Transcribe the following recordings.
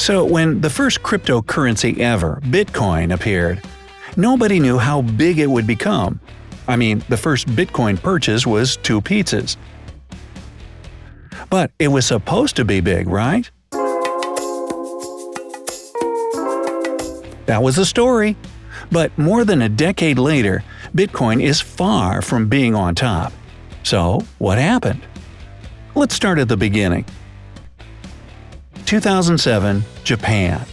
So when the first cryptocurrency ever, Bitcoin, appeared, nobody knew how big it would become. I mean, the first Bitcoin purchase was 2 pizzas. But it was supposed to be big, right? That was the story. But more than a decade later, Bitcoin is far from being on top. So, what happened? Let's start at the beginning. 2007, Japan.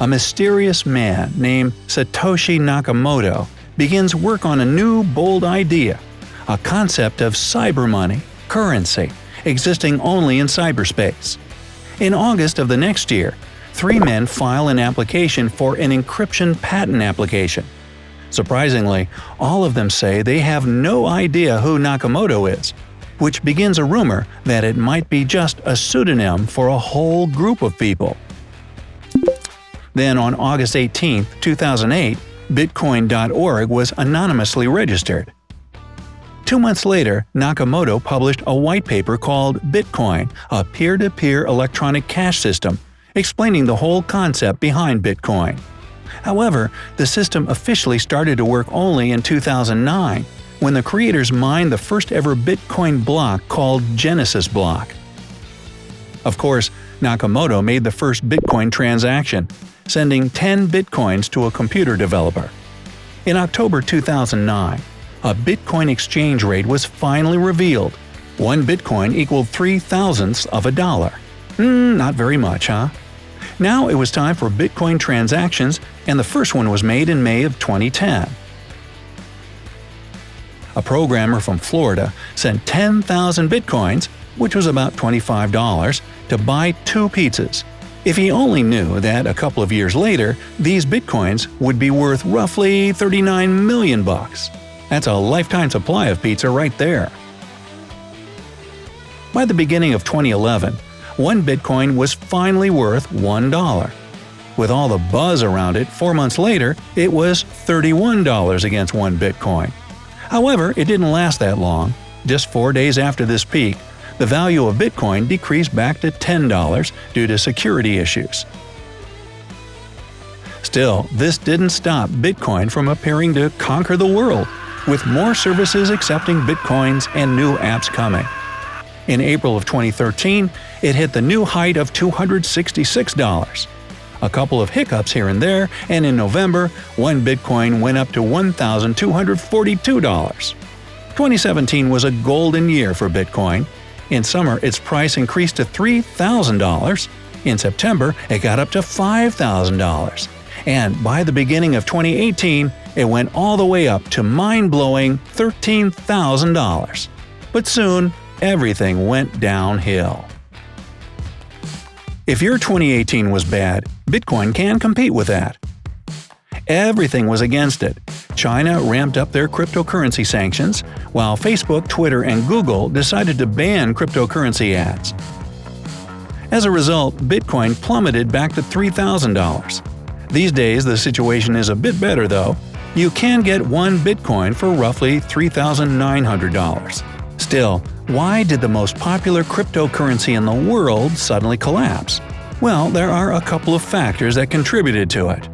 A mysterious man named Satoshi Nakamoto begins work on a new, bold idea, a concept of cyber money, currency, existing only in cyberspace. In August of the next year, 3 men file an application for an encryption patent application. Surprisingly, all of them say they have no idea who Nakamoto is, which begins a rumor that it might be just a pseudonym for a whole group of people. Then on August 18, 2008, Bitcoin.org was anonymously registered. 2 months later, Nakamoto published a white paper called Bitcoin, a peer-to-peer electronic cash system, explaining the whole concept behind Bitcoin. However, the system officially started to work only in 2009, when the creators mined the first ever Bitcoin block called Genesis block. Of course, Nakamoto made the first Bitcoin transaction, sending 10 Bitcoins to a computer developer. In October 2009, a Bitcoin exchange rate was finally revealed. 1 Bitcoin equaled 0.03 of a dollar. Not very much, huh? Now it was time for Bitcoin transactions, and the first one was made in May of 2010. A programmer from Florida sent 10,000 Bitcoins, which was about $25, to buy 2 pizzas. If he only knew that a couple of years later, these Bitcoins would be worth roughly $39 million. That's a lifetime supply of pizza right there. By the beginning of 2011, 1 Bitcoin was finally worth $1. With all the buzz around it, 4 months later, it was $31 against 1 Bitcoin. However, it didn't last that long. Just 4 days after this peak, the value of Bitcoin decreased back to $10 due to security issues. Still, this didn't stop Bitcoin from appearing to conquer the world, with more services accepting Bitcoins and new apps coming. In April of 2013, it hit the new height of $266. A couple of hiccups here and there, and in November, 1 Bitcoin went up to $1,242. 2017 was a golden year for Bitcoin. In summer, its price increased to $3,000. In September, it got up to $5,000. And by the beginning of 2018, it went all the way up to mind-blowing $13,000. But soon, everything went downhill. If your 2018 was bad, Bitcoin can compete with that. Everything was against it. China ramped up their cryptocurrency sanctions, while Facebook, Twitter, and Google decided to ban cryptocurrency ads. As a result, Bitcoin plummeted back to $3,000. These days, the situation is a bit better though. You can get 1 Bitcoin for roughly $3,900. Still, why did the most popular cryptocurrency in the world suddenly collapse? Well, there are a couple of factors that contributed to it.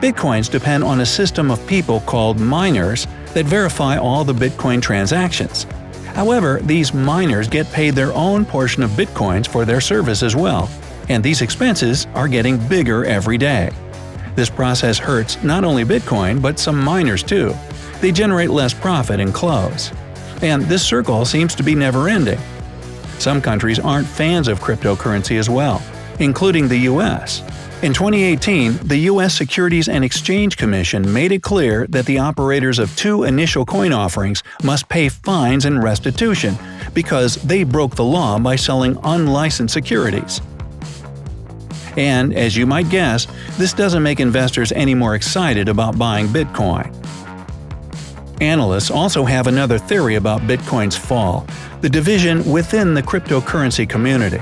Bitcoins depend on a system of people called miners that verify all the Bitcoin transactions. However, these miners get paid their own portion of Bitcoins for their service as well, and these expenses are getting bigger every day. This process hurts not only Bitcoin but some miners too. They generate less profit and close. And this circle seems to be never-ending. Some countries aren't fans of cryptocurrency as well, including the US. In 2018, the US Securities and Exchange Commission made it clear that the operators of 2 initial coin offerings must pay fines and restitution because they broke the law by selling unlicensed securities. And, as you might guess, this doesn't make investors any more excited about buying Bitcoin. Analysts also have another theory about Bitcoin's fall: the division within the cryptocurrency community.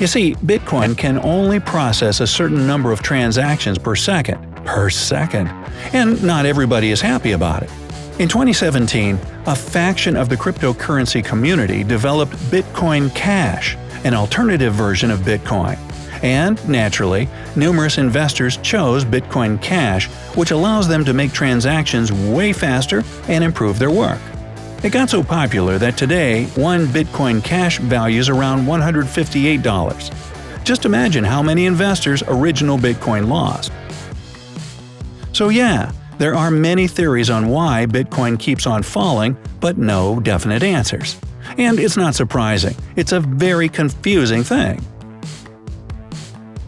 You see, Bitcoin can only process a certain number of transactions per second, and not everybody is happy about it. In 2017, a faction of the cryptocurrency community developed Bitcoin Cash, an alternative version of Bitcoin. And, naturally, numerous investors chose Bitcoin Cash, which allows them to make transactions way faster and improve their work. It got so popular that today, one Bitcoin Cash values around $158. Just imagine how many investors original Bitcoin lost. So yeah, there are many theories on why Bitcoin keeps on falling, but no definite answers. And it's not surprising, it's a very confusing thing.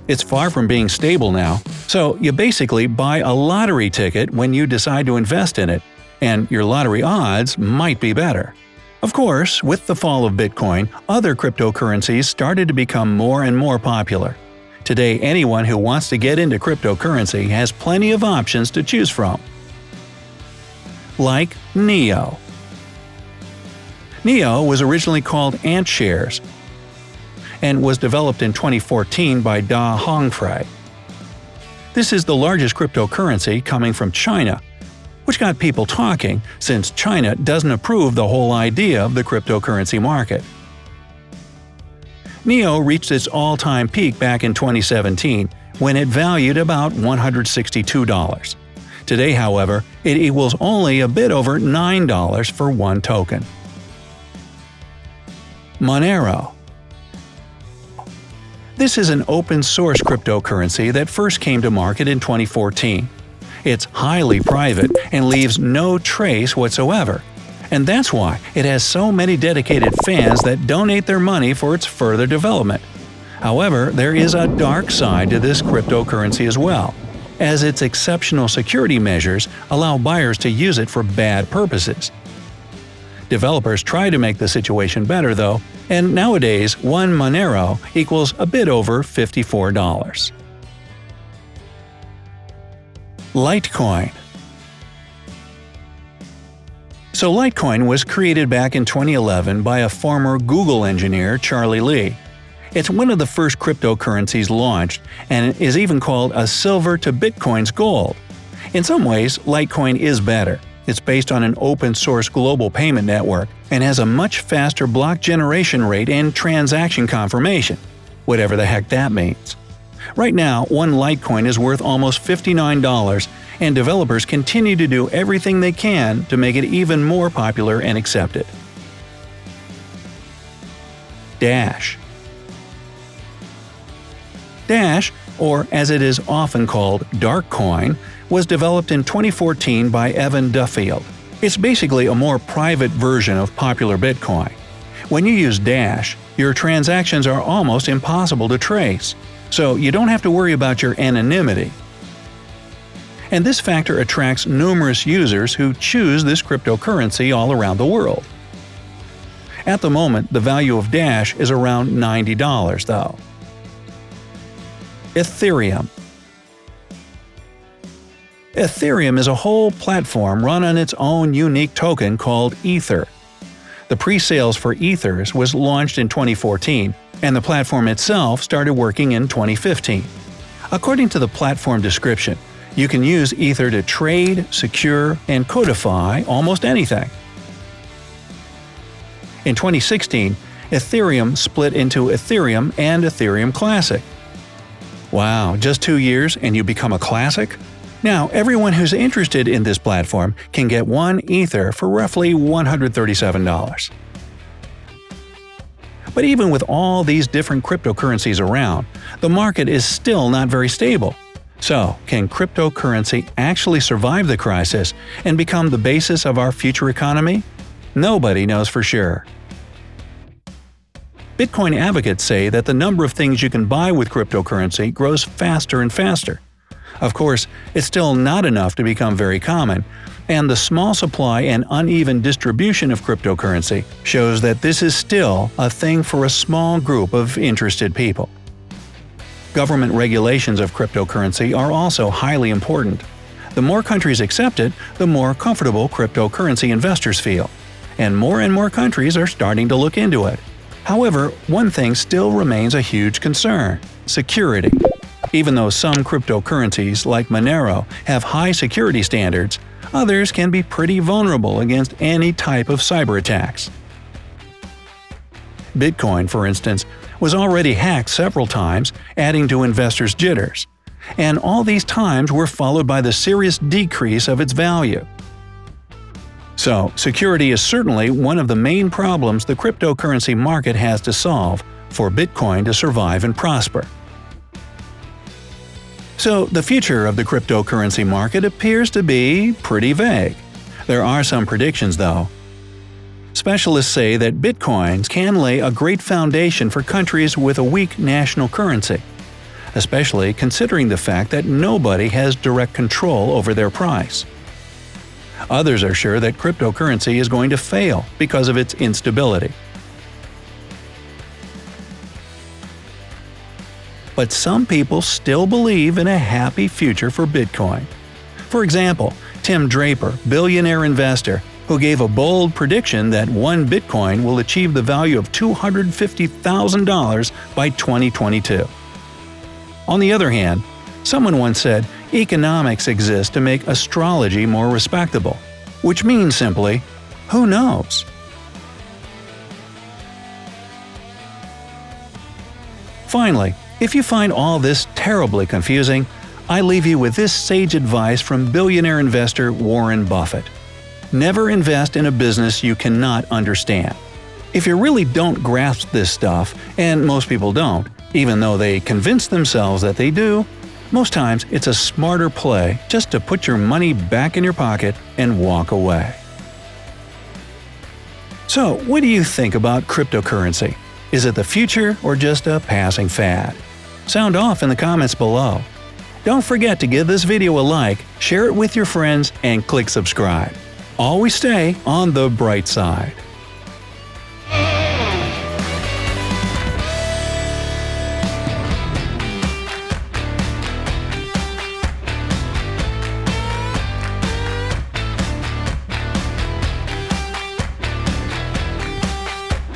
It's far from being stable now, so you basically buy a lottery ticket when you decide to invest in it, and your lottery odds might be better. Of course, with the fall of Bitcoin, other cryptocurrencies started to become more and more popular. Today, anyone who wants to get into cryptocurrency has plenty of options to choose from. Like NEO. NEO was originally called Ant Shares and was developed in 2014 by Da Hongfei. This is the largest cryptocurrency coming from China, which got people talking since China doesn't approve the whole idea of the cryptocurrency market. NEO reached its all-time peak back in 2017 when it valued about $162. Today, however, it equals only a bit over $9 for one token. Monero. This is an open-source cryptocurrency that first came to market in 2014. It's highly private and leaves no trace whatsoever. And that's why it has so many dedicated fans that donate their money for its further development. However, there is a dark side to this cryptocurrency as well, as its exceptional security measures allow buyers to use it for bad purposes. Developers try to make the situation better though, and nowadays one Monero equals a bit over $54. Litecoin. So Litecoin was created back in 2011 by a former Google engineer, Charlie Lee. It's one of the first cryptocurrencies launched, and is even called a silver to Bitcoin's gold. In some ways, Litecoin is better. It's based on an open-source global payment network and has a much faster block generation rate and transaction confirmation, whatever the heck that means. Right now, one Litecoin is worth almost $59, and developers continue to do everything they can to make it even more popular and accepted. Dash. Dash, or as it is often called, Dark Coin, was developed in 2014 by Evan Duffield. It's basically a more private version of popular Bitcoin. When you use Dash, your transactions are almost impossible to trace, so you don't have to worry about your anonymity. And this factor attracts numerous users who choose this cryptocurrency all around the world. At the moment, the value of Dash is around $90 though. Ethereum. Ethereum is a whole platform run on its own unique token called Ether. The pre-sales for Ethers was launched in 2014, and the platform itself started working in 2015. According to the platform description, you can use Ether to trade, secure, and codify almost anything. In 2016, Ethereum split into Ethereum and Ethereum Classic. Wow, just 2 years and you become a classic? Now, everyone who's interested in this platform can get one Ether for roughly $137. But even with all these different cryptocurrencies around, the market is still not very stable. So, can cryptocurrency actually survive the crisis and become the basis of our future economy? Nobody knows for sure. Bitcoin advocates say that the number of things you can buy with cryptocurrency grows faster and faster. Of course, it's still not enough to become very common, and the small supply and uneven distribution of cryptocurrency shows that this is still a thing for a small group of interested people. Government regulations of cryptocurrency are also highly important. The more countries accept it, the more comfortable cryptocurrency investors feel, and more countries are starting to look into it. However, one thing still remains a huge concern: security. Even though some cryptocurrencies like Monero have high security standards, Others can be pretty vulnerable against any type of cyber attacks. Bitcoin, for instance, was already hacked several times, adding to investors' jitters. And all these times were followed by the serious decrease of its value. So, security is certainly one of the main problems the cryptocurrency market has to solve for Bitcoin to survive and prosper. So, the future of the cryptocurrency market appears to be pretty vague. There are some predictions, though. Specialists say that Bitcoins can lay a great foundation for countries with a weak national currency, especially considering the fact that nobody has direct control over their price. Others are sure that cryptocurrency is going to fail because of its instability. But some people still believe in a happy future for Bitcoin. For example, Tim Draper, billionaire investor, who gave a bold prediction that one Bitcoin will achieve the value of $250,000 by 2022. On the other hand, someone once said, economics exists to make astrology more respectable, which means simply, who knows? Finally, if you find all this terribly confusing, I leave you with this sage advice from billionaire investor Warren Buffett. Never invest in a business you cannot understand. If you really don't grasp this stuff, and most people don't, even though they convince themselves that they do, most times it's a smarter play just to put your money back in your pocket and walk away. So, what do you think about cryptocurrency? Is it the future or just a passing fad? Sound off in the comments below. Don't forget to give this video a like, share it with your friends, and click subscribe. Always stay on the bright side.